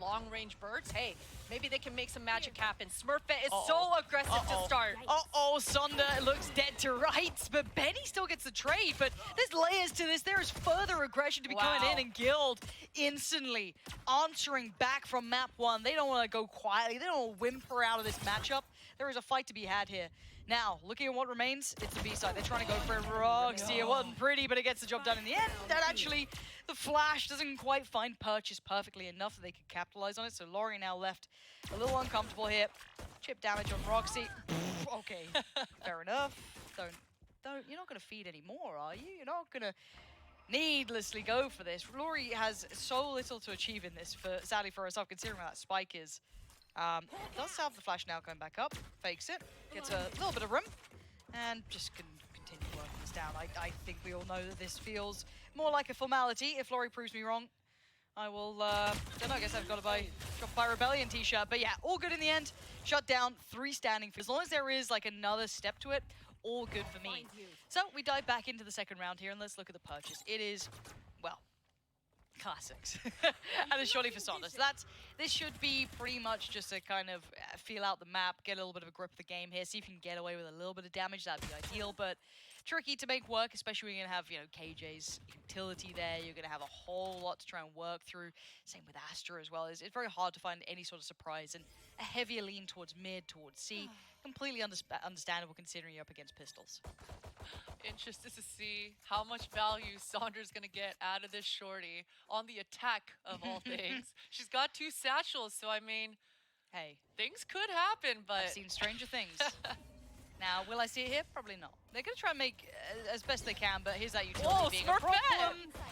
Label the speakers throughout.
Speaker 1: long-range birds, hey, maybe they can make some magic happen. Smurfette is so aggressive to start.
Speaker 2: Sonder looks dead to rights, but Benny still gets the trade. But there's layers to this. There is further aggression to be coming in, and Guild instantly answering back from map 1. They don't want to go quietly. They don't want to whimper out of this matchup. There is a fight to be had here. Now, looking at what remains, it's the B side. They're trying to go for a roxi. It wasn't pretty, but it gets the job done in the end. And actually, the flash doesn't quite find purchase perfectly enough that they could capitalize on it. So Lorri now left a little uncomfortable here. Chip damage on roxi. Okay, fair enough. Don't. You're not going to feed anymore, are you? You're not going to needlessly go for this. Lorri has so little to achieve in this, sadly for herself, considering where that spike is. Does have the flash now going back up, fakes it, gets a little bit of room, and just can continue working this down. I think we all know that this feels more like a formality. If Lorri proves me wrong, I will, don't know, I guess I've got to buy Shopify Rebellion t-shirt. But yeah, all good in the end. Shut down, 3 standing. As long as there is like another step to it, all good for me. So we dive back into the second round here, and let's look at the purchase. It is, well, classics. And a shorty for Sonder. So this should be pretty much just a kind of feel out the map, get a little bit of a grip of the game here, see if you can get away with a little bit of damage. That'd be ideal, but tricky to make work, especially when you're going to have, you know, KJ's utility there. You're going to have a whole lot to try and work through. Same with athxna as well. It's very hard to find any sort of surprise, and a heavier lean towards mid, towards C. Completely understandable considering you're up against pistols.
Speaker 1: Interested to see how much value Sonder's going to get out of this shorty on the attack of all things. She's got 2 satchels, so I mean,
Speaker 2: hey,
Speaker 1: things could happen, but
Speaker 2: I've seen stranger things. Now, will I see it here? Probably not. They're going to try and make as best they can, but here's that utility being a problem.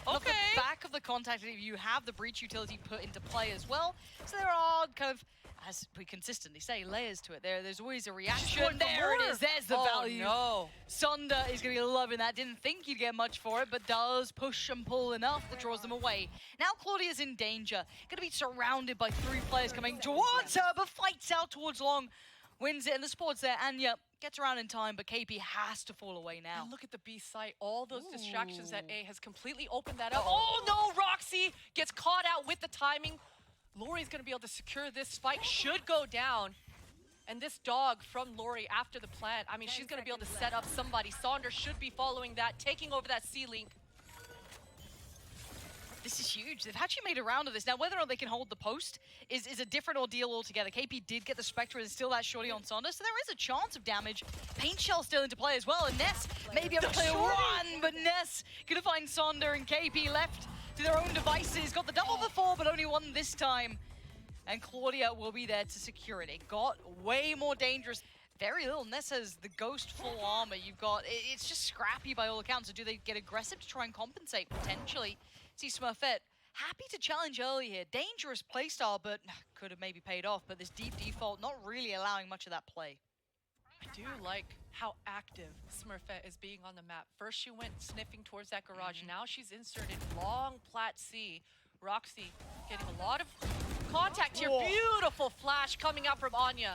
Speaker 1: Okay.
Speaker 2: The back of the contact, you have the breach utility put into play as well. So there are kind of, as we consistently say, layers to it. There's always a reaction. There it is. There's the value.
Speaker 1: No.
Speaker 2: Sonder is going to be loving that. Didn't think he'd get much for it, but does push and pull enough that draws them away. Now Klaudia's in danger. Going to be surrounded by 3 players coming towards her, but fights out towards long. Wins it, and the sport's there. aNNja gets around in time, but KP has to fall away now.
Speaker 1: And look at the B site. All those distractions that A has completely opened that up. Oh no, roxi gets caught out with the timing. Lorri's going to be able to secure this. Spike should go down. And this dog from Lorri after the plant, I mean, she's going to be able to set up somebody. Sonder should be following that, taking over that C-link.
Speaker 2: This is huge. They've actually made a round of this. Now, whether or not they can hold the post is a different ordeal altogether. KP did get the Spectre and still that shorty on Sonder, so there is a chance of damage. Paint Shell still into play as well, and ness may be able to play a run, but ness gonna find Sonder and KP left to their own devices. Got the double before, but only one this time. And Klaudia will be there to secure it. It got way more dangerous. Very little. Ness has the ghost full armor. You've got, it's just scrappy by all accounts. So do they get aggressive to try and compensate? Potentially. See Smurfette happy to challenge early here. Dangerous playstyle, but could have maybe paid off. But this deep default not really allowing much of that play.
Speaker 1: I do like how active Smurfette is being on the map. First she went sniffing towards that garage. Now she's inserted long plat C. roxi getting a lot of contact here. Beautiful flash coming out from aNNja.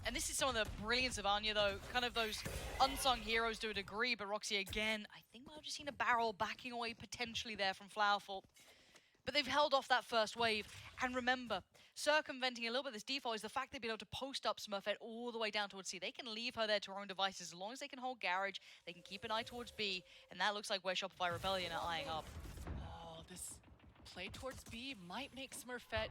Speaker 2: And this is some of the brilliance of aNNja, though. Kind of those unsung heroes to a degree, but roxi again, I think we've just seen a barrel backing away potentially there from flowerful. But they've held off that first wave. And remember, circumventing a little bit this default is the fact they've been able to post up Smurfette all the way down towards C. They can leave her there to her own devices. As long as they can hold garage, they can keep an eye towards B. And that looks like where Shopify Rebellion are eyeing up.
Speaker 1: Oh, this play towards B might make Smurfette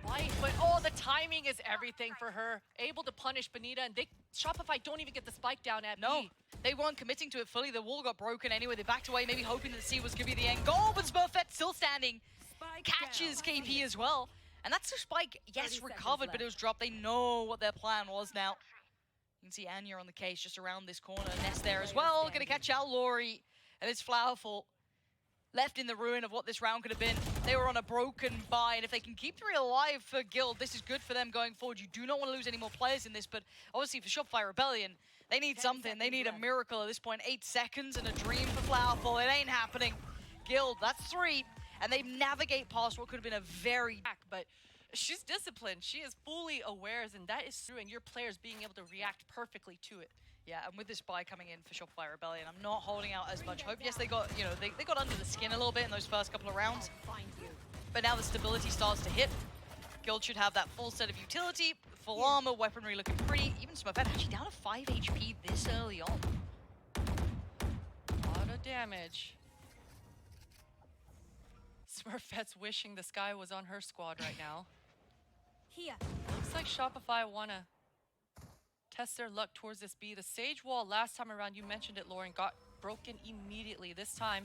Speaker 1: white, but oh, the timing is everything for her. Able to punish bENITA, and Shopify don't even get the spike down at B.
Speaker 2: They weren't committing to it fully. The wall got broken anyway. They backed away, maybe hoping that C was going to be the end goal, but Smurfette still standing. Catches KP as well. And that's a spike, yes, recovered, but it was dropped. They know what their plan was now. You can see aNNja on the case just around this corner. Ness there as well. Going to catch out Lorri. And it's flowerful. Left in the ruin of what this round could have been. They were on a broken buy, and if they can keep 3 alive for Guild, this is good for them going forward. You do not want to lose any more players in this, but obviously for Shopify Rebellion, they need something. They need a miracle at this point. 8 seconds and a dream for flowerful. It ain't happening. Guild, that's 3, and they navigate past what could have been a very...
Speaker 1: But she's disciplined. She is fully aware, and that is true, and your players being able to react perfectly to it.
Speaker 2: Yeah, and with this buy coming in for Shopify Rebellion, I'm not holding out as much hope. Yes, they got, you know, they got under the skin a little bit in those first couple of rounds. But now the stability starts to hit. Guild should have that full set of utility, full armor, weaponry looking pretty. Even Smurfette actually down to 5 HP this early on.
Speaker 1: A lot of damage. Smurfette's wishing this guy was on her squad right now.
Speaker 3: Here.
Speaker 1: Looks like Shopify want to test their luck towards this B. The Sage Wall last time around, you mentioned it, Lauren, got broken immediately. This time,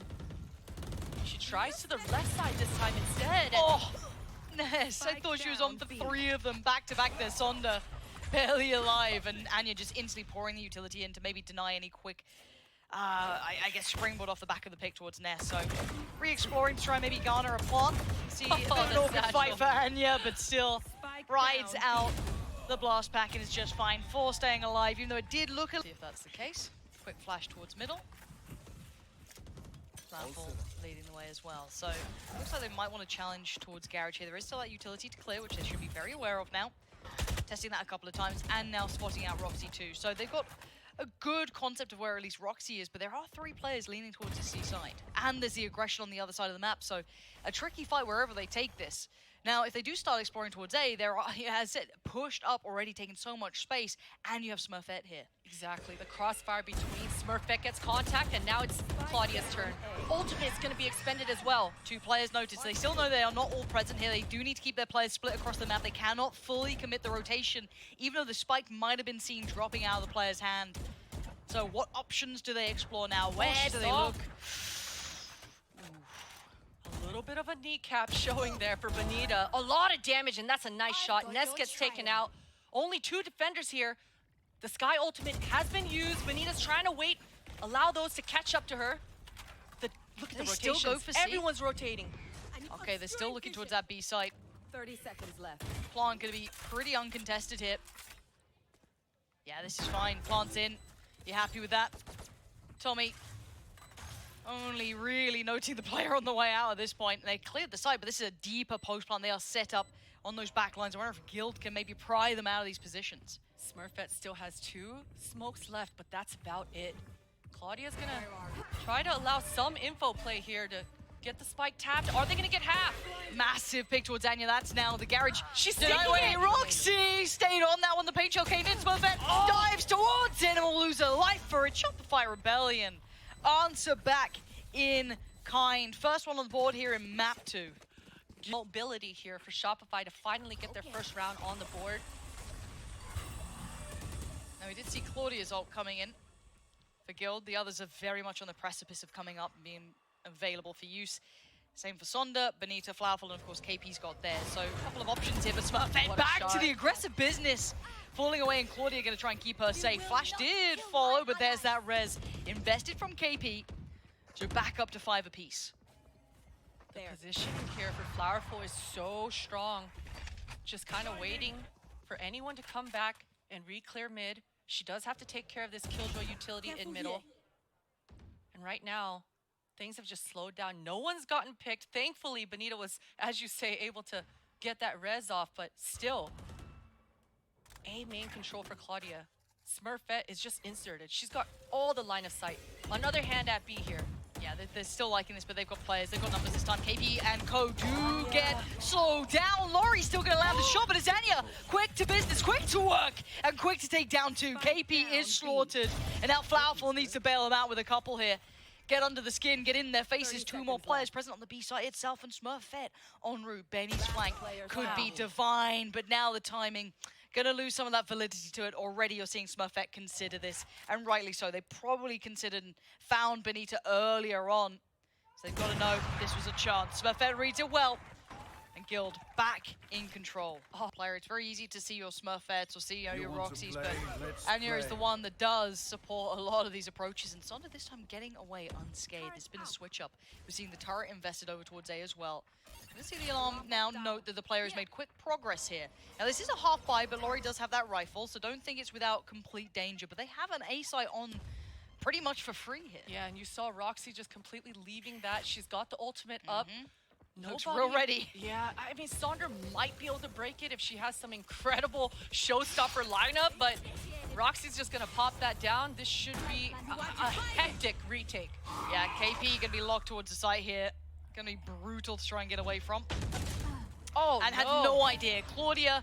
Speaker 1: she tries to the left side this time instead.
Speaker 2: Oh, Ness, I thought she was on for 3 of them back to back there. Sonder barely alive, and aNNja just instantly pouring the utility in to maybe deny any quick, I guess, springboard off the back of the pick towards Ness. So, re-exploring to try and maybe garner a plant. See an awkward fight for aNNja, but still rides out the blast pack and is just fine for staying alive, even though it did look a... See if that's the case. Quick flash towards middle. Flowerful leading the way as well. So, looks like they might want to challenge towards Garage here. There is still that utility to clear, which they should be very aware of now. Testing that a couple of times, and now spotting out roxi too. So they've got a good concept of where at least roxi is, but there are 3 players leaning towards the C side. And there's the aggression on the other side of the map, so a tricky fight wherever they take this. Now, if they do start exploring towards A, they're, as I said, pushed up already, taking so much space, and you have Smurfette here.
Speaker 1: Exactly, the crossfire between Smurfette gets contact, and now it's Klaudia's turn. Ultimate is going to be expended as well.
Speaker 2: 2 players notice. They still know they are not all present here. They do need to keep their players split across the map. They cannot fully commit the rotation, even though the spike might have been seen dropping out of the player's hand. So what options do they explore now? Where do they look?
Speaker 1: A little bit of a kneecap showing there for bENITA. A lot of damage, and that's a nice shot. Ness gets taken out. Only 2 defenders here. The Sky ultimate has been used. bENITA's trying to wait, allow those to catch up to her. Look at the rotations.
Speaker 2: Still go for C?
Speaker 1: Everyone's rotating.
Speaker 2: Okay, they're still looking towards that B site.
Speaker 3: 30 seconds left.
Speaker 2: Plant gonna be pretty uncontested here. Yeah, this is fine. Plant's in. You happy with that? Tommy only really noting the player on the way out at this point. They cleared the site, but this is a deeper post plant. They are set up on those back lines. I wonder if Guild can maybe pry them out of these positions.
Speaker 1: Smurfette still has 2 smokes left, but that's about it. Klaudia's gonna try to allow some info play here to get the spike tapped. Are they gonna get half?
Speaker 2: Massive pick towards aNNja. That's now the Garage.
Speaker 1: She's
Speaker 2: taking it. roxi stayed on that one. The paint shell came in. Smurfette dives towards it and will lose a life for it. Shopify Rebellion. Answer back in kind. First one on the board here in map 2.
Speaker 1: Mobility here for Shopify to finally get their first round on the board.
Speaker 2: Now we did see Klaudia's ult coming in for Guild. The others are very much on the precipice of coming up and being available for use. Same for Sonder, bENITA, flowerful, and of course KP's got there. So a couple of options here, but Smurfette back to the aggressive business. Falling away, and Klaudia going to try and keep her safe. Flash did follow, but there's that res. Invested from KP, so back up to 5 apiece.
Speaker 1: The positioning here for flowerful is so strong. Just kind of waiting for anyone to come back and re-clear mid. She does have to take care of this Killjoy utility in middle. And right now, things have just slowed down. No one's gotten picked. Thankfully, bENITA was, as you say, able to get that res off, but still, A main control for Klaudia. Smurfette is just inserted. She's got all the line of sight. Another hand at B here.
Speaker 2: Yeah, they're still liking this, but they've got players. They've got numbers this time. KP and Co do get slowed down. Lorri's still going to land the shot, but it's aNNja. Quick to business, quick to work, and quick to take down 2. KP is slaughtered, and now flowerful needs to bail them out with a couple here. Get under the skin, get in their faces. 2 more players present on the B side itself, and Smurfette en route. Benny's flank could be divine, but now the timing. Gonna lose some of that validity to it. Already you're seeing Smurfette consider this, and rightly so. They probably considered and found bENITA earlier on. So they've got to know this was a chance. Smurfette reads it well. And Guild back in control. Oh, player, it's very easy to see your Smurfettes or see your roxis, but aNNja is the one that does support a lot of these approaches. And Sonder this time getting away unscathed. It's been a switch up. We're seeing the turret invested over towards A as well. Let's see the alarm now note that the player has made quick progress here. Now this is a half buy, but Lorri does have that rifle, so don't think it's without complete danger. But they have an A site on pretty much for free here.
Speaker 1: Yeah, and you saw roxi just completely leaving that. She's got the ultimate up.
Speaker 2: Looks real ready.
Speaker 1: Yeah, I mean, Sonder might be able to break it if she has some incredible showstopper lineup, but roxi's just gonna pop that down. This should be a hectic retake.
Speaker 2: Yeah, KP gonna be locked towards the site here. Gonna be brutal to try and get away from. and had no idea. Klaudia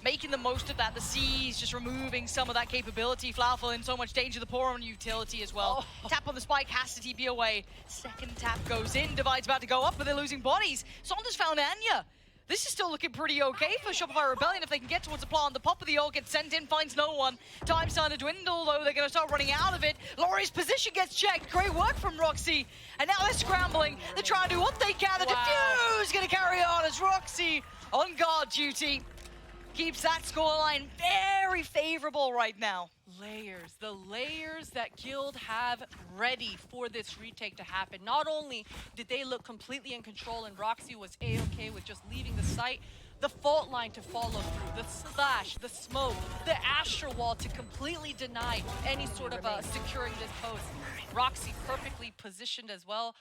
Speaker 2: making the most of that. The C's just removing some of that capability. flowerful in so much danger. The poor on utility as well. Tap on the spike, has to TP away. Second tap goes in. Divide's about to go up, but they're losing bodies. Sonder's found aNNja. This is still looking pretty okay for Shopify Rebellion if they can get towards the plant. The pop of the ult gets sent in, finds no one. Time's starting to dwindle, though. They're going to start running out of it. Lorri's position gets checked. Great work from roxi. And now they're scrambling. They're trying to do what they can. The defuse going to carry on as roxi on guard duty keeps that scoreline very favorable right now.
Speaker 1: Layers, the layers that Guild have ready for this retake to happen. Not only did they look completely in control and roxi was A-okay with just leaving the site, the fault line to follow through, the slash, the smoke, the astral wall to completely deny any sort of securing this post. roxi perfectly positioned as well.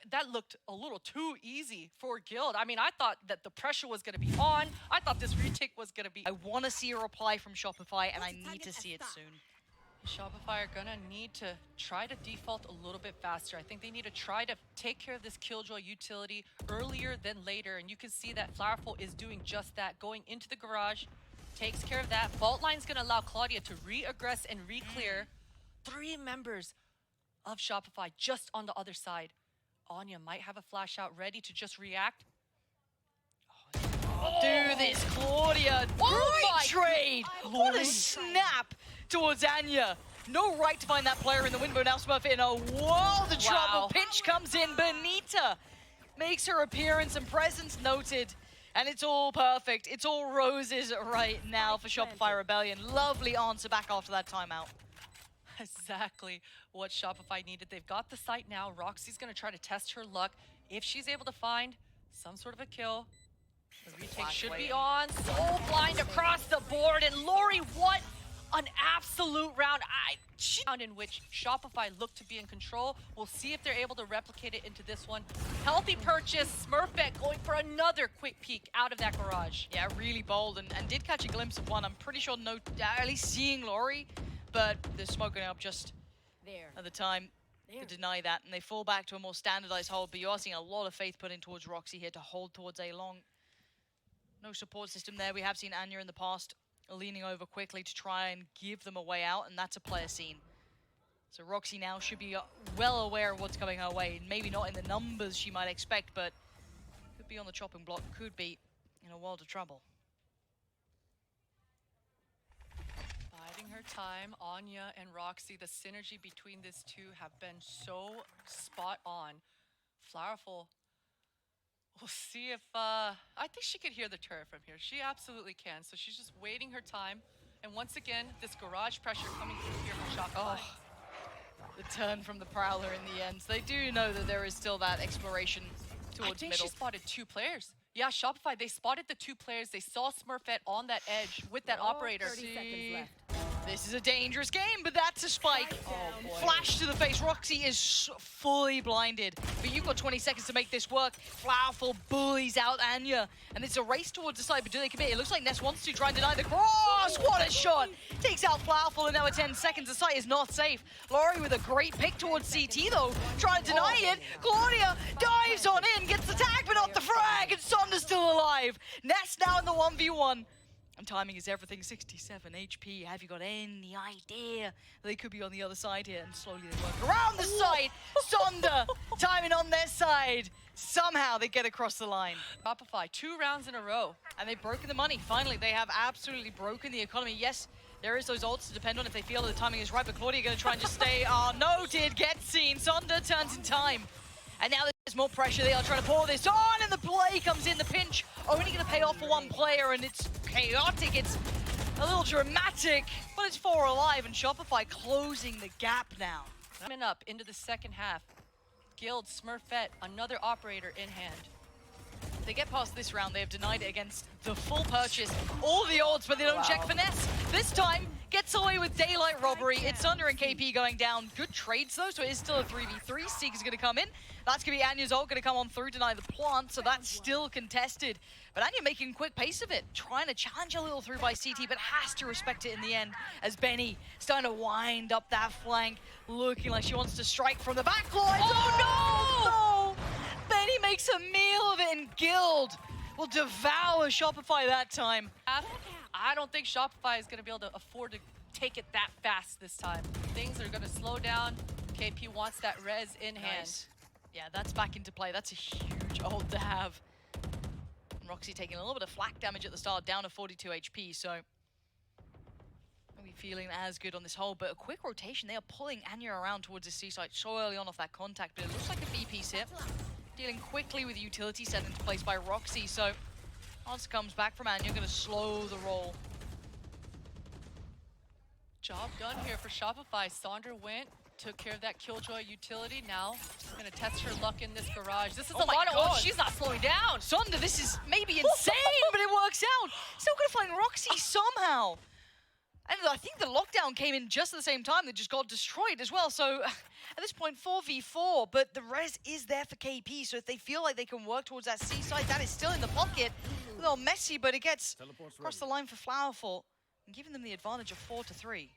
Speaker 1: That looked a little too easy for Guild. I mean, I thought that the pressure was going to be on. I thought this retake was going to be...
Speaker 2: I want to see a reply from Shopify, and I need to see it soon.
Speaker 1: Shopify are going to need to try to default a little bit faster. I think they need to try to take care of this Killjoy utility earlier than later. And you can see that flowerful is doing just that. Going into the garage, takes care of that. Fault line's going to allow Klaudia to re-aggress and re-clear. 3 members of Shopify just on the other side. aNNja might have a flash out ready to just react.
Speaker 2: Do this, Klaudia. Great trade. What a snap towards aNNja. No right to find that player in the window. Now Smurfette in a world of trouble. Pinch comes in. bENITA makes her appearance and presence noted. And it's all perfect. It's all roses right now for Shopify Rebellion. Lovely answer back after that timeout.
Speaker 1: Exactly what Shopify needed. They've got the site now. roxi's going to try to test her luck. If she's able to find some sort of a kill, the retake should be on. So blind across the board. And Lorri, what an absolute round. In which Shopify looked to be in control. We'll see if they're able to replicate it into this one. Healthy purchase. Smurfette going for another quick peek out of that garage.
Speaker 2: Yeah, really bold and did catch a glimpse of one. I'm pretty sure at least seeing Lorri, but they're smoking up just at the time to deny that. And they fall back to a more standardized hold, but you are seeing a lot of faith put in towards roxi here to hold towards a long. No support system there. We have seen aNNja in the past leaning over quickly to try and give them a way out, and that's a player scene. So roxi now should be well aware of what's coming her way. Maybe not in the numbers she might expect, but could be on the chopping block, could be in a world of trouble.
Speaker 1: Biding her time, aNNja and roxi, the synergy between these two have been so spot on. flowerful. We'll see if, I think she could hear the turret from here. She absolutely can. So she's just waiting her time. And once again, this garage pressure coming through here from Shopify.
Speaker 2: The turn from the Prowler in the end. So they do know that there is still that exploration towards middle.
Speaker 1: I think she spotted 2 players. Yeah, Shopify, they spotted the 2 players. They saw Smurfette on that edge with that operator.
Speaker 3: 30 seconds left.
Speaker 2: This is a dangerous game, but that's a spike.
Speaker 3: Oh, boy.
Speaker 2: Flash to the face. roxi is fully blinded, but you've got 20 seconds to make this work. flowerful bullies out aNNja, and it's a race towards the side, but do they commit? It looks like ness wants to try and deny the cross. What a shot! Takes out flowerful, and now at 10 seconds, the site is not safe. Lorri with a great pick towards CT, though, trying to deny it. Klaudia dives on in, gets the tag, but not the frag, and sonder's still alive. Ness now in the 1v1. And timing is everything, 67 HP. Have you got any idea they could be on the other side here? And slowly they work around the side. Sonder timing on their side. Somehow they get across the line.
Speaker 1: Shopify, 2 rounds in a row.
Speaker 2: And they've broken the money. Finally, they have absolutely broken the economy. Yes, there is those ults to depend on if they feel that the timing is right, but Klaudia going to try and just stay. No, did get seen. Sonder turns in time. And now there's more pressure. They are trying to pour this on, and the play comes in. The pinch only going to pay off for 1 player, and it's chaotic. It's a little dramatic, but it's 4 alive, and Shopify closing the gap now.
Speaker 1: Coming up into the second half. Guild, Smurfette, another operator in hand.
Speaker 2: If they get past this round, they have denied it against the full purchase. All the odds, but they don't check finesse. This time, gets away with daylight robbery. It's Sonder and KP going down. Good trades, though, so it is still a 3v3. Seek is going to come in. That's going to be aNNja's ult, going to come on through, deny the plant, so that's still contested. But aNNja making quick pace of it, trying to challenge a little through by CT, but has to respect it in the end, as Benny starting to wind up that flank, looking like she wants to strike from the back line.
Speaker 1: Oh, no!
Speaker 2: Benny makes a meal of it, and Guild will devour Shopify that time.
Speaker 1: I don't think Shopify is going to be able to afford to take it that fast this time. Things are going to slow down. KP wants that res in hand.
Speaker 2: Nice. Yeah, that's back into play. That's a huge ult to have. And roxi taking a little bit of flak damage at the start, down to 42 HP, so not be feeling as good on this hole, but a quick rotation. They are pulling aNNja around towards the C site so early on off that contact, but it looks like a B piece here. Dealing quickly with utility set into place by roxi, so answer comes back from aNNja, gonna slow the roll.
Speaker 1: Job done here for Shopify. Sonder went, took care of that Killjoy utility. Now, gonna test her luck in this garage. This is a lot of... Oh, she's not slowing down.
Speaker 2: Sonder, this is maybe insane, but it works out. Still gonna find roxi somehow. And I think the lockdown came in just at the same time. They just got destroyed as well. So at this point, 4v4, but the res is there for KP. So if they feel like they can work towards that C side, that is still in the pocket. A little messy, but it gets across the line for flowerful, and giving them the advantage of 4-3.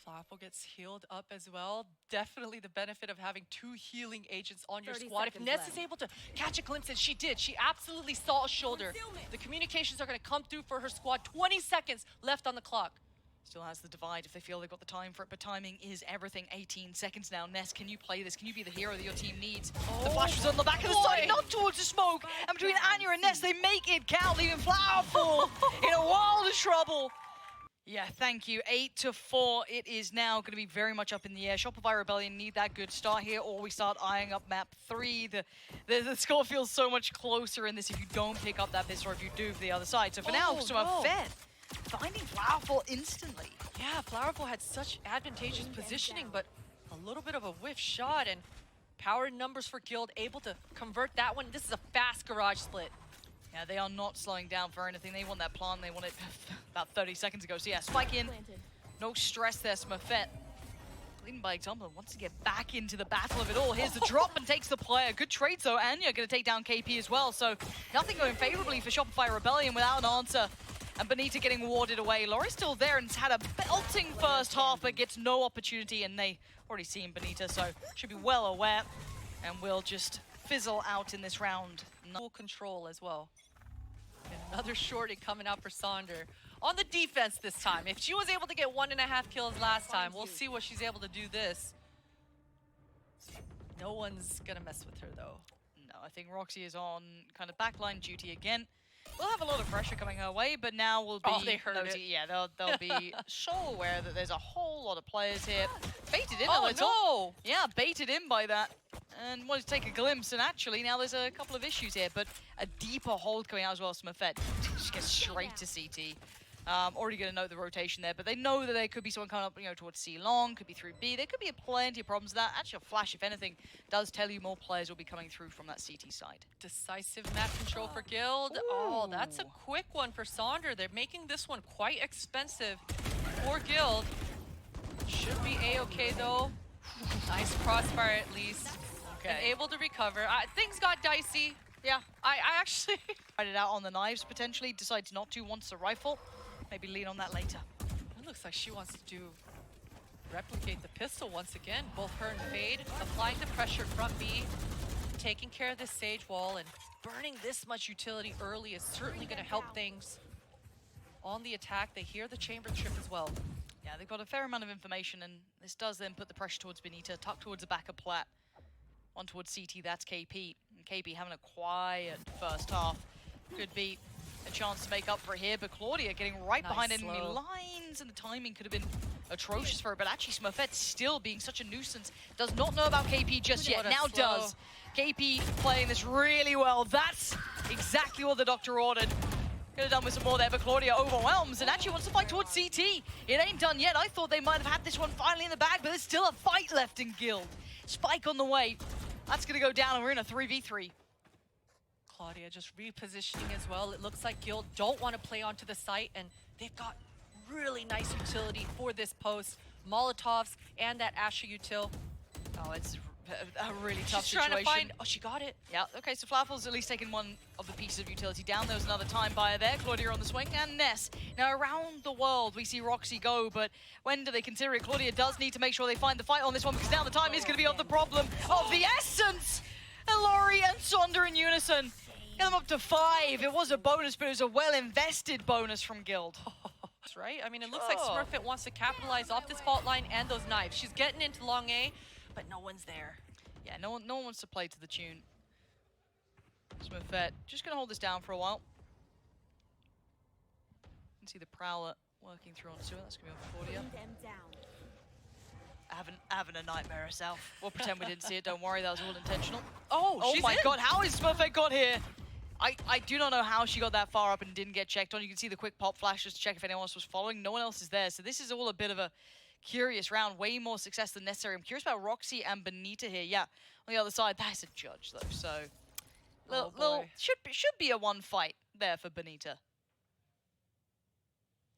Speaker 1: flowerful gets healed up as well. Definitely the benefit of having 2 healing agents on your
Speaker 3: 30
Speaker 1: squad. If
Speaker 3: seconds
Speaker 1: Ness
Speaker 3: left.
Speaker 1: is able to catch a glimpse, and she did, she absolutely saw a shoulder. The communications are going to come through for her squad. 20 seconds left on the clock.
Speaker 2: Still has the divide if they feel they've got the time for it, but timing is everything. 18 seconds now. Ness, can you play this? Can you be the hero that your team needs? The flash was on the back of the side, not towards the smoke. And between aNNja and Ness, they make it count, leaving flowerful in a world of trouble. Yeah, thank you. 8-4. It is now going to be very much up in the air. Shopify Rebellion need that good start here, or we start eyeing up map 3. The score feels so much closer in this if you don't pick up that bit, or if you do for the other side. So for now, Smurfette finding flowerful instantly.
Speaker 1: Yeah, flowerful had such advantageous positioning, but a little bit of a whiff shot, and power numbers for Guild able to convert that one. This is a fast garage split.
Speaker 2: Yeah, they are not slowing down for anything. They want that plant. They want it about 30 seconds ago. So yeah, spike in. No stress there, Smurfette. Leading by example, wants to get back into the battle of it all. Here's the drop and takes the player. Good trade though. aNNja going to take down KP as well. So nothing going favorably for Shopify Rebellion without an answer. And bENITA getting warded away. Lorri's still there and has had a belting first half, but gets no opportunity. And they already seen bENITA, so should be well aware. And will just fizzle out in this round.
Speaker 1: Full control as well. And another shorty coming out for Sonder. On the defense this time. If she was able to get 1.5 kills last time, we'll see what she's able to do this. No one's gonna mess with her though.
Speaker 2: No, I think roxi is on kind of backline duty again. We'll have a lot of pressure coming her way, but now we'll be...
Speaker 1: Oh, they heard it.
Speaker 2: Yeah, they'll be so aware that there's a whole lot of players here. Baited in a
Speaker 1: Oh
Speaker 2: little.
Speaker 1: no!
Speaker 2: Yeah, baited in by that. And wanted to take a glimpse, and actually now there's a couple of issues here, but a deeper hold coming out as well. Smurfette just gets straight to CT. Already going to note the rotation there, but they know that there could be someone coming up, towards C long, could be through B. There could be plenty of problems with that. Actually, a flash, if anything, does tell you more players will be coming through from that CT side.
Speaker 1: Decisive map control for Guild.
Speaker 2: Ooh.
Speaker 1: Oh, that's a quick one for Sonder. They're making this one quite expensive for Guild. Should be A-okay though. Nice crossfire at least.
Speaker 2: Okay.
Speaker 1: And able to recover. Things got dicey.
Speaker 2: Yeah.
Speaker 1: I actually...
Speaker 2: Tried it out on the knives, potentially. Decides not to, wants the rifle. Maybe lean on that later.
Speaker 1: It looks like she wants to replicate the pistol once again. Both her and Fade applying the pressure from B, taking care of this Sage wall, and burning this much utility early is certainly going to help things on the attack. They hear the chamber trip as well.
Speaker 2: Yeah, they've got a fair amount of information, and this does then put the pressure towards bENITA, tuck towards the back of Plat. On towards CT, that's KP. And KP having a quiet first half. Could be a chance to make up for it here, but klaudia getting right behind enemy lines, and the timing could have been atrocious for her, but actually Smurfette still being such a nuisance. Does not know about KP just yet, now does. KP playing this really well. That's exactly what the doctor ordered. Could have done with some more there, but klaudia overwhelms and actually wants to fight towards CT. It ain't done yet. I thought they might have had this one finally in the bag, but there's still a fight left in Guild. Spike on the way. That's going to go down, and we're in a 3v3.
Speaker 1: klaudia just repositioning as well. It looks like Guild don't want to play onto the site, and they've got really nice utility for this post. Molotovs and that Asher util.
Speaker 2: Oh, it's a really tough
Speaker 1: She's trying
Speaker 2: situation.
Speaker 1: to find... Oh, she got it.
Speaker 2: Yeah, okay, so flowerful's at least taken one of the pieces of utility down. There was another time buyer there. klaudia on the swing, and Ness. Now, around the world, we see roxi go, but when do they consider it? klaudia does need to make sure they find the fight on this one, because now the time is going to be of the problem of the essence. And Lorri and Sonder in unison. Get them up to 5. It was a bonus, but it was a well-invested bonus from Guild.
Speaker 1: Right? I mean, it looks like Smurfette wants to capitalize off this fault line and those knives. She's getting into long A, but no one's there.
Speaker 2: Yeah, no one wants to play to the tune. Smurfette just going to hold this down for a while. You can see the Prowler working through on Sewer. That's going to be on Claudia. Having a nightmare herself. We'll pretend we didn't see it. Don't worry, that was all intentional.
Speaker 1: Oh, she's
Speaker 2: my
Speaker 1: in.
Speaker 2: god, how is Smurfette got here? I do not know how she got that far up and didn't get checked on. You can see the quick pop flashes to check if anyone else was following. No one else is there, so this is all a bit of a curious round. Way more success than necessary. I'm curious about Roxy and bENITA here. Yeah, on the other side, that's a judge though, so should be a one fight there for bENITA.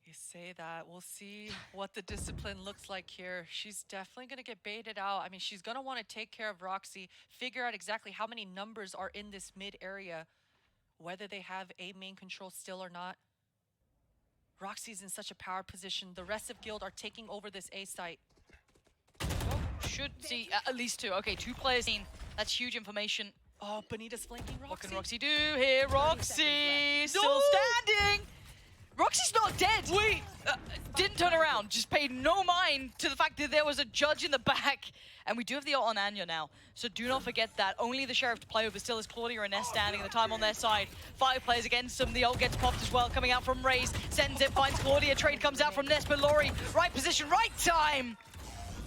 Speaker 1: You say that. We'll see what the discipline looks like here. She's definitely going to get baited out. I mean, she's going to want to take care of Roxy, figure out exactly how many numbers are in this mid area, whether they have A main control still or not. Roxy's in such a power position. The rest of Guild are taking over this A site.
Speaker 2: Should see at least 2. Okay, 2 players in. That's huge information.
Speaker 1: Oh, bENITA's flanking Roxy.
Speaker 2: What can Roxy do here? Roxy still standing. Roxy's not dead. Wait, didn't turn around. Just paid no mind to the fact that there was a judge in the back. And we do have the ult on aNNja now, so do not forget that. Only the Sheriff to play over still is Claudia and Ness standing, and the time on their side. 5 players against them. The ult gets popped as well, coming out from Raze. Sends it, finds Claudia. Trade comes out from Ness, but Lorri, right position, right time.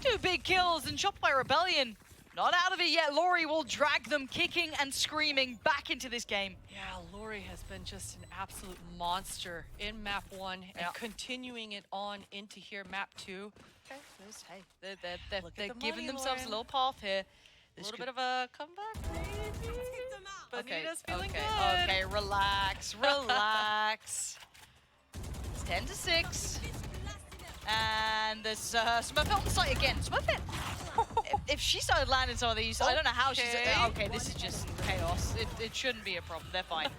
Speaker 2: 2 big kills, and Shopify Rebellion not out of it yet. Lorri will drag them kicking and screaming back into this game.
Speaker 1: Yeah, Lorri has been just an absolute monster in map 1 and continuing it on into here, map 2.
Speaker 2: Hey, they're
Speaker 1: the
Speaker 2: giving
Speaker 1: money,
Speaker 2: themselves
Speaker 1: Lauren.
Speaker 2: a little path here.
Speaker 1: A little bit of a comeback, maybe. bENITA's feeling good.
Speaker 2: Okay, relax, relax. It's 10-6. And there's Smurfette on the site again. Smurfette, if she started landing some of these, I don't know how she's... Okay, this is just chaos. It shouldn't be a problem. They're fine.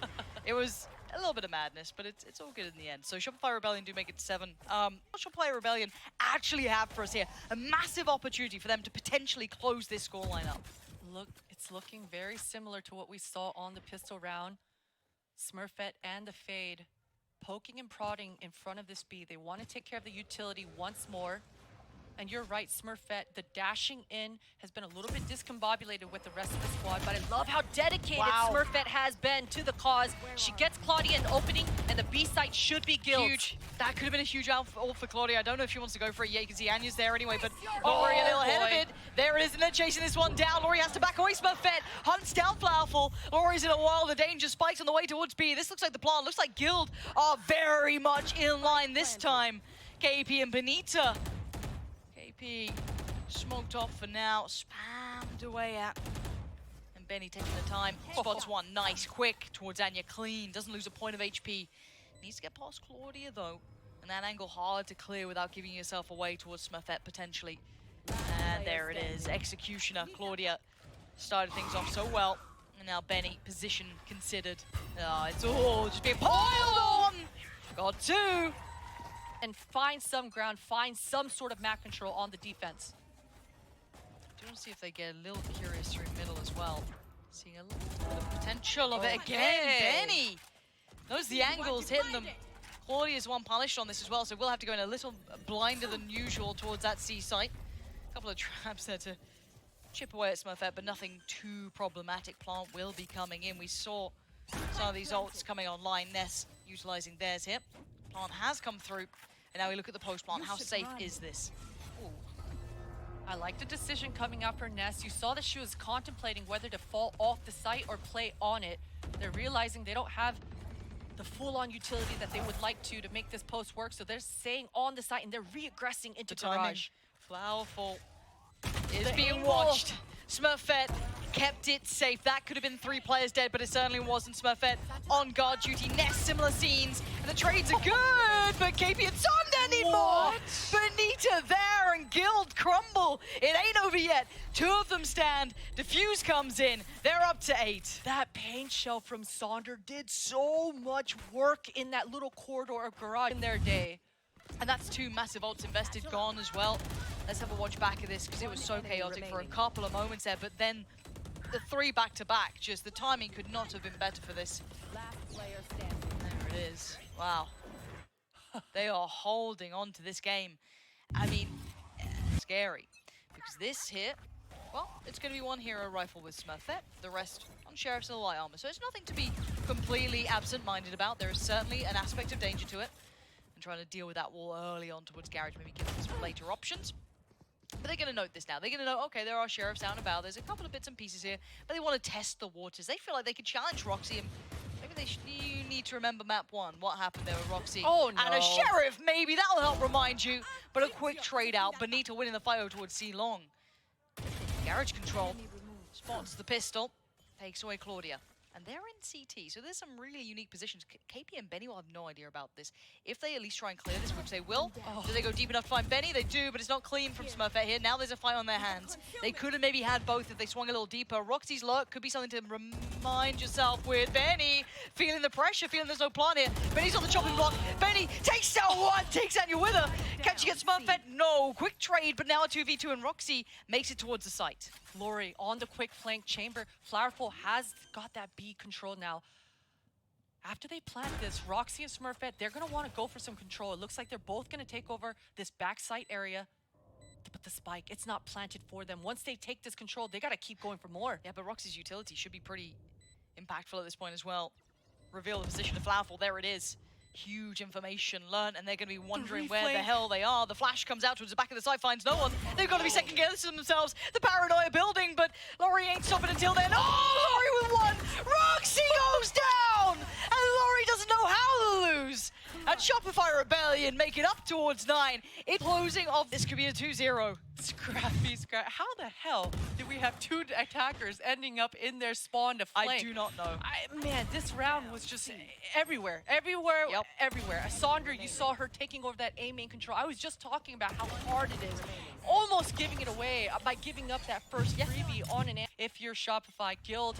Speaker 2: It was a little bit of madness, but it's all good in the end. So Shopify Rebellion do make it 7. What Shopify Rebellion actually have for us here? A massive opportunity for them to potentially close this scoreline up.
Speaker 1: Look, it's looking very similar to what we saw on the pistol round. Smurfette and the Fade poking and prodding in front of this B. They want to take care of the utility once more. And you're right, Smurfette, the dashing in has been a little bit discombobulated with the rest of the squad, but I love how dedicated Smurfette has been to the cause. She gets Claudia in the opening, and the B site should be Guild.
Speaker 2: Huge. That could have been a huge ult for Claudia. I don't know if she wants to go for it yet. You can see aNNja's there anyway, but Lorri a little ahead of it. There it is, and they're chasing this one down. Lorri has to back away. Smurfette hunts down flowerful. Lori's in a while. The danger spikes on the way towards B. This looks like the plan. Looks like Guild are very much in line this time. KP and bENITA. KP smoked off for now, spammed away at. And Benny taking the time, spots one, nice, quick towards aNNja, clean, doesn't lose a point of HP. Needs to get past Claudia though, and that angle hard to clear without giving yourself away towards Smurfette potentially. And there it is, Executioner. Claudia started things off so well, and now Benny, position considered. It's all just being piled on! Got 2!
Speaker 1: And find some ground, find some sort of map control on the defense.
Speaker 2: Do want to see if they get a little curious through middle as well. Seeing a little bit of potential of it again. Benny knows the angles, hitting them. Claudia's one punished on this as well, so we'll have to go in a little blinder than usual towards that C site. A couple of traps there to chip away at Smurfette, but nothing too problematic. Plant will be coming in. We saw some of these ults coming online. Ness utilizing theirs here. Plant has come through, and now we look at the post plant. How safe is this?
Speaker 1: Ooh. I like the decision coming out for Ness. You saw that she was contemplating whether to fall off the site or play on it. They're realizing they don't have the full-on utility that they would like to make this post work, so they're staying on the site and they're re-aggressing into Garage.
Speaker 2: Flowerful is being watched. Smurfette kept it safe. That could have been 3 players dead, but it certainly wasn't. Smurfette on guard duty. Ness, similar scenes. And the trades are good, but KP and Sonder need more. bENITA there, and Guild crumble. It ain't over yet. 2 of them stand. Diffuse comes in. They're up to 8.
Speaker 1: That paint shell from Sonder did so much work in that little corridor of Garage in their day.
Speaker 2: And that's 2 massive ults invested, gone as well. Let's have a watch back of this, because it was so chaotic for a couple of moments there, but then the 3 back-to-back. Just the timing could not have been better for this.
Speaker 3: Last player standing.
Speaker 2: There it is. Wow. They are holding on to this game. I mean, scary. Because this here, well, it's going to be one hero rifle with Smurfette, the rest on Sheriff's and light armor. So it's nothing to be completely absent-minded about. There is certainly an aspect of danger to it. And trying to deal with that wall early on towards Garage maybe gives us some later options. But they're going to note this now. They're going to know, okay, there are Sheriffs out and about. There's a couple of bits and pieces here. But they want to test the waters. They feel like they could challenge Roxy. And maybe you need to remember map 1. What happened there with Roxy?
Speaker 1: Oh, no.
Speaker 2: And a Sheriff, maybe. That'll help remind you. But a quick trade out. bENITA winning the fight over towards C-Long. Garage control. Spots the pistol. Takes away Klaudia. And they're in CT, so there's some really unique positions. KP and Benny will have no idea about this. If they at least try and clear this, which they will, do they go deep enough to find Benny? They do, but it's not clean from Smurfette here. Now there's a fight on their hands. They could have maybe had both if they swung a little deeper. Roxy's lurk could be something to remind yourself with. Benny feeling the pressure, feeling there's no plan here. Benny's on the chopping block. Benny takes down one, takes aNNja with her. Can she get Smurfette? No. Quick trade, but now a 2v2 and Roxy makes it towards the site.
Speaker 1: Lorri on the quick flank chamber. flowerful has got that B control now. After they plant this, Roxy and Smurfette, they're going to want to go for some control. It looks like they're both going to take over this back site area. But the spike, it's not planted for them. Once they take this control, they got to keep going for more.
Speaker 2: Yeah, but Roxy's utility should be pretty impactful at this point as well. Reveal the position of flowerful. There it is. Huge information learned, and they're going to be wondering where the hell they are. The flash comes out towards the back of the site, finds no one. They've got to be second guessing themselves. The paranoia building, but Lorri ain't stopping until then. Oh, Lorri with one! Roxy goes down! And Lorri doesn't know how to lose. And Shopify Rebellion make it up towards 9. It's closing off. This could be a 2-0.
Speaker 1: Scrappy. How the hell did we have 2 attackers ending up in their spawn to flank?
Speaker 2: I do not know.
Speaker 1: Man, this round was just everywhere. Everywhere. A sonder, you saw her taking over that A main control. I was just talking about how hard it is. Almost giving it away by giving up that first freebie on an. If you're Shopify Guild,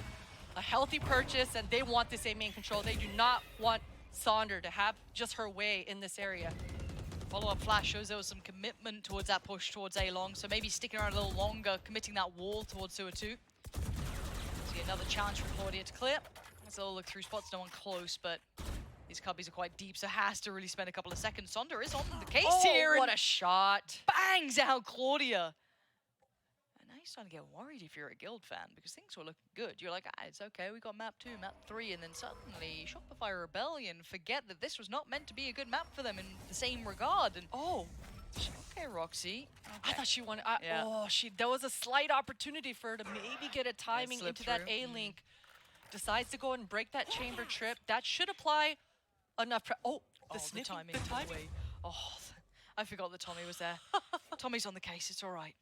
Speaker 1: a healthy purchase, and they want this A main control. They do not want Sonder to have just her way in this area.
Speaker 2: Follow-up flash shows there was some commitment towards that push towards A-Long, so maybe sticking around a little longer, committing that wall towards Sewer 2. See another challenge for Klaudia to clear. Let's all look through spots, no one close, but these cubbies are quite deep, so has to really spend a couple of seconds. Sonder is on the case here.
Speaker 1: What a shot.
Speaker 2: Bangs out Klaudia. And now you're starting to get worried if you're a guild fan, because things were looking good. You're like, it's okay, we got map 2, map 3, and then suddenly Shopify Rebellion forget that this was not meant to be a good map for them in the same regard. And okay, Roxy. Okay.
Speaker 1: I thought she wanted.
Speaker 2: Yeah.
Speaker 1: There was a slight opportunity for her to maybe get a timing into that A-link. Decides to go and break that chamber trip. That should apply enough. The timing.
Speaker 2: Oh, I forgot that Tommy was there. Tommy's on the case. It's all right.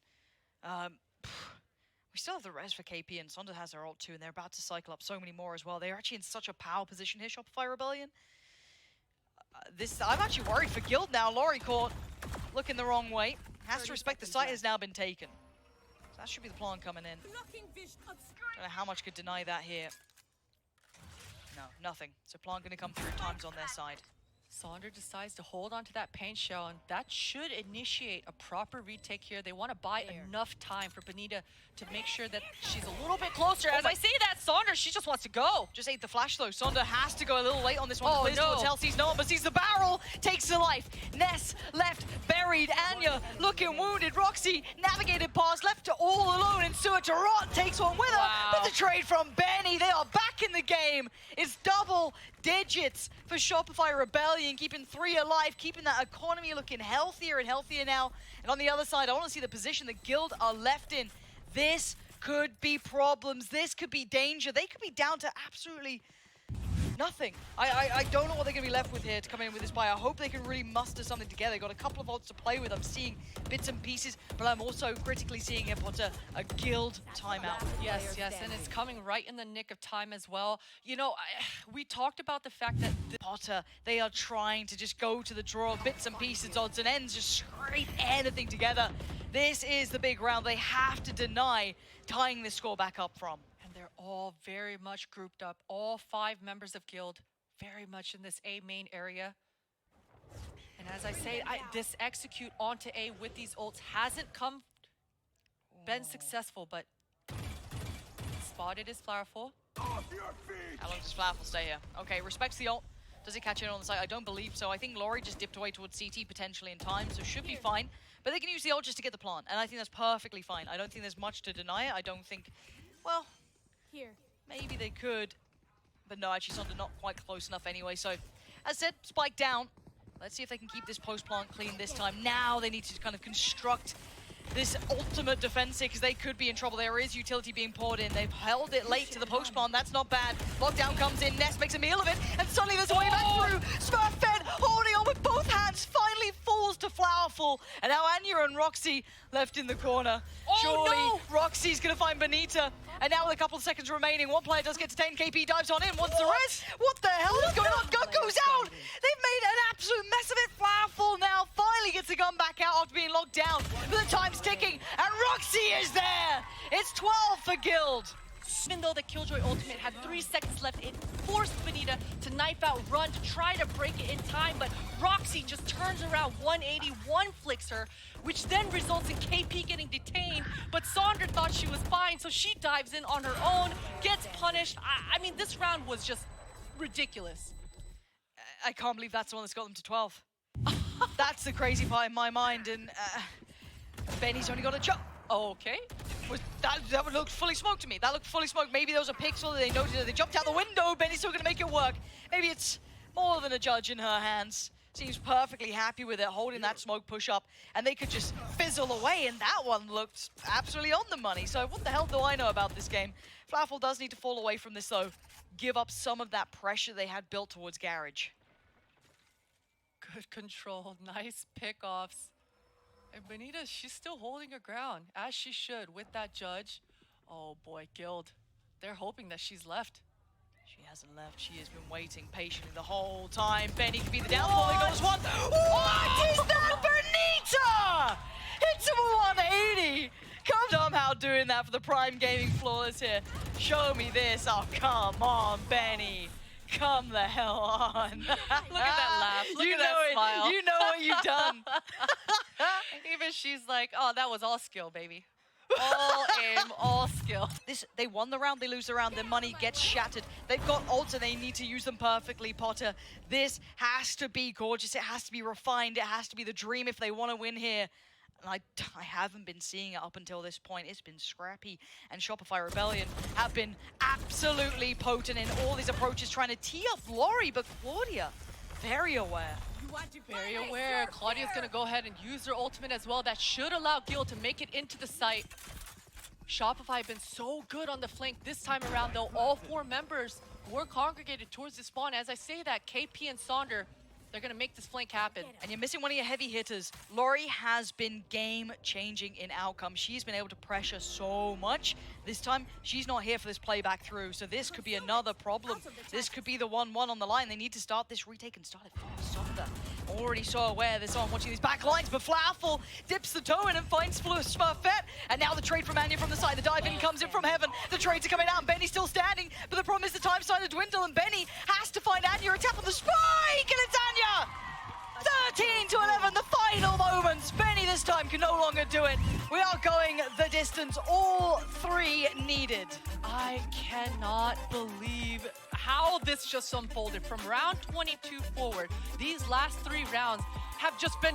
Speaker 2: We still have the res for KP, and Sonder has their ult too, and they're about to cycle up so many more as well. They're actually in such a power position here, Shopify Rebellion. I'm actually worried for Guild now. Lorri caught looking the wrong way. Has to respect the site has now been taken. So that should be the plan coming in. Don't know how much could deny that here. No, nothing. So plan going to come through. Time's on their side.
Speaker 1: Sonder decides to hold on to that paint shell, and that should initiate a proper retake here. They want to buy enough time for bENITA to make sure that she's a little bit closer. As I say that, Sonder, she just wants to go.
Speaker 2: Just ate the flash though. Sonder has to go a little late on this one.
Speaker 1: Oh, no.
Speaker 2: Hell sees no one, but sees the barrel. Takes the life. Ness left buried. aNNja looking wounded. Roxy navigated past, left all alone in sewer. Tarot takes one with her. But the trade from Benny. They are back in the game. It's double digits for Shopify Rebellion, keeping 3 alive, keeping that economy looking healthier and healthier now. And on the other side, I want to see the position the Guild are left in. This could be problems. This could be danger. They could be down to absolutely nothing. I don't know what they're going to be left with here to come in with this buy. I hope they can really muster something together. They've got a couple of odds to play with. I'm seeing bits and pieces, but I'm also critically seeing it put a Guild timeout.
Speaker 1: Yes, and it's coming right in the nick of time as well. You know, we talked about the fact that
Speaker 2: Potter, they are trying to just go to the draw, bits and pieces, odds and ends, just scrape anything together. This is the big round. They have to deny tying this score back up from.
Speaker 1: They're all very much grouped up. All 5 members of Guild very much in this A main area. And as I say, this execute onto A with these ults hasn't been successful, but spotted is flowerful.
Speaker 2: How long does flowerful stay here? Okay, respects the ult. Does it catch in on the side? I don't believe so. I think Lorri just dipped away towards CT potentially in time, so should be fine. But they can use the ult just to get the plant, and I think that's perfectly fine. I don't think there's much to deny it. I don't think, well,
Speaker 3: Here.
Speaker 2: maybe they could. But no, actually, Sonder not quite close enough anyway. So, as said, spike down. Let's see if they can keep this post-plant clean this time. Now they need to kind of construct this ultimate defense here, because they could be in trouble. There is utility being poured in. They've held it late to the post-plant. That's not bad. Lockdown comes in. Ness makes a meal of it. And suddenly there's a way back through. Smurfette holding on with both hands. Finally falls to flowerful. And now aNNja and roxi left in the corner. Surely
Speaker 1: no!
Speaker 2: roxi's going to find bENITA. And now with a couple of seconds remaining, one player does get detained. KP dives on in. Wants the rest. What the hell is going on? Gun goes out. They've made an absolute mess of it. Flowerful now finally gets the gun back out after being locked down. But the time's ticking. And roxi is there. It's 12 for Guild.
Speaker 1: Even though the Killjoy ultimate had 3 seconds left, it forced bENITA to knife out run to try to break it in time, but roxi just turns around 180, one flicks her, which then results in KP getting detained, but sonder thought she was fine, so she dives in on her own, gets punished. I mean, this round was just ridiculous.
Speaker 2: I can't believe that's the one that's got them to 12. That's the crazy part in my mind, and Benny's only got a jump.
Speaker 1: Okay.
Speaker 2: That looked fully smoked to me. That looked fully smoked. Maybe there was a pixel, they noted it, they jumped out the window. Benny's still gonna make it work. Maybe it's more than a judge in her hands. Seems perfectly happy with it, holding that smoke push up, and they could just fizzle away, and that one looked absolutely on the money. So what the hell do I know about this game? flowerful does need to fall away from this though. Give up some of that pressure they had built towards Garage.
Speaker 1: Good control, nice pickoffs. And bENITA, she's still holding her ground, as she should, with that judge. Oh boy, Guild. They're hoping that she's left.
Speaker 2: She hasn't left. She has been waiting patiently the whole time. Benny could be the downfall. He goes one. What is that, bENITA? Hits him a 180. Come somehow doing that for the Prime Gaming Flawless here. Show me this. Oh, come on, Benny. Come the hell on.
Speaker 1: Look at that laugh. Look at that smile.
Speaker 2: You know what you've done.
Speaker 1: Even she's like, oh, that was all skill, baby. All aim, all skill.
Speaker 2: They won the round, they lose the round, their money gets shattered. They've got ults and they need to use them perfectly, Potter. This has to be gorgeous, it has to be refined, it has to be the dream if they want to win here. And I haven't been seeing it up until this point. It's been scrappy, and Shopify Rebellion have been absolutely potent in all these approaches, trying to tee up Lorri, but Klaudia, very aware.
Speaker 1: Very aware. Claudia's going to go ahead and use her ultimate as well. That should allow Guild to make it into the site. Shopify have been so good on the flank this time around, though. All 4 members were congregated towards the spawn. As I say that, KP and Sonder, they're going to make this flank happen.
Speaker 2: And you're missing one of your heavy hitters. Lorri has been game-changing in outcome. She's been able to pressure so much. This time, she's not here for this playback through, so this could be another problem. This could be the 1-1 on the line. They need to start this retake and start it fast. Sonder already so aware this on watching these back lines, but flowerful dips the toe in and finds Smurfette. And now the trade from aNNja from the side. The dive in comes in from heaven. The trades are coming out, and Benny's still standing. But the problem is the time starting to dwindle, and Benny has to find aNNja. A tap on the spike, and it's aNNja! 13-11, the final moments. Benny this time can no longer do it. We are going the distance, all 3 needed.
Speaker 1: I cannot believe how this just unfolded. From round 22 forward, these last 3 rounds have just been